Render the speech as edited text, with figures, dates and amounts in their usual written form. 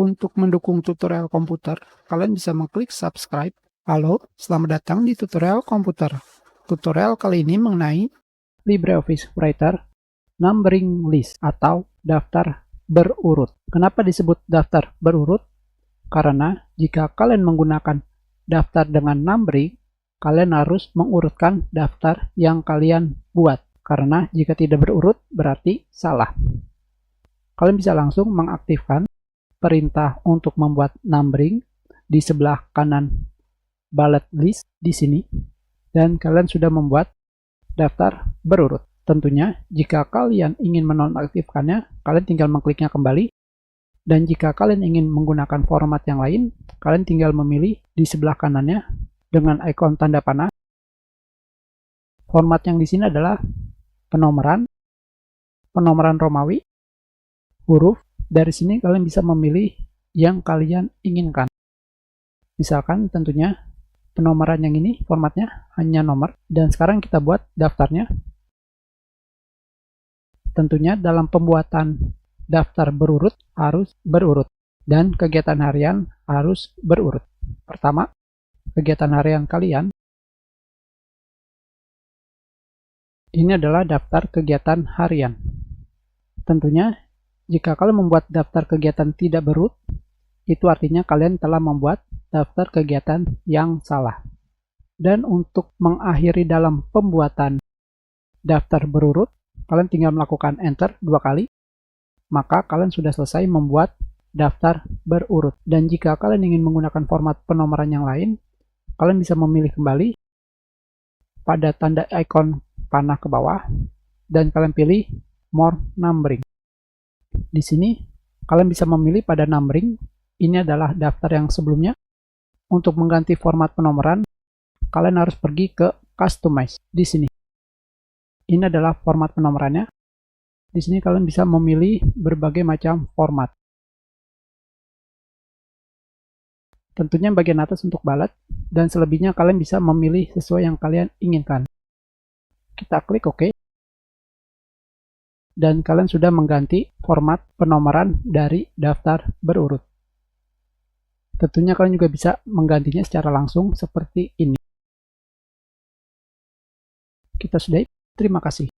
Untuk mendukung tutorial komputer, kalian bisa mengklik subscribe. Halo, selamat datang di tutorial komputer. Tutorial kali ini mengenai LibreOffice Writer Numbering List atau daftar berurut. Kenapa disebut daftar berurut? Karena jika kalian menggunakan daftar dengan numbering, kalian harus mengurutkan daftar yang kalian buat. Karena jika tidak berurut, berarti salah. Kalian bisa langsung mengaktifkan perintah untuk membuat numbering di sebelah kanan bullet list di sini, dan kalian sudah membuat daftar berurut. Tentunya, jika kalian ingin menonaktifkannya, kalian tinggal mengkliknya kembali, dan jika kalian ingin menggunakan format yang lain, kalian tinggal memilih di sebelah kanannya dengan ikon tanda panah. Format yang di sini adalah penomoran Romawi, huruf. Dari sini kalian bisa memilih yang kalian inginkan. Misalkan tentunya penomoran yang ini formatnya hanya nomor, dan sekarang kita buat daftarnya. Tentunya dalam pembuatan daftar berurut harus berurut, dan kegiatan harian harus berurut. Pertama, kegiatan harian kalian. Ini adalah daftar kegiatan harian. Tentunya jika kalian membuat daftar kegiatan tidak berurut, itu artinya kalian telah membuat daftar kegiatan yang salah. Dan untuk mengakhiri dalam pembuatan daftar berurut, kalian tinggal melakukan enter 2 kali, maka kalian sudah selesai membuat daftar berurut. Dan jika kalian ingin menggunakan format penomoran yang lain, kalian bisa memilih kembali pada tanda ikon panah ke bawah, dan kalian pilih More Numbering. Di sini, kalian bisa memilih pada numbering, ini adalah daftar yang sebelumnya. Untuk mengganti format penomoran, kalian harus pergi ke Customize di sini. Ini adalah format penomorannya. Di sini kalian bisa memilih berbagai macam format. Tentunya bagian atas untuk bullet, dan selebihnya kalian bisa memilih sesuai yang kalian inginkan. Kita klik OK. Dan kalian sudah mengganti format penomoran dari daftar berurut. Tentunya kalian juga bisa menggantinya secara langsung seperti ini. Kita sudahi. Terima kasih.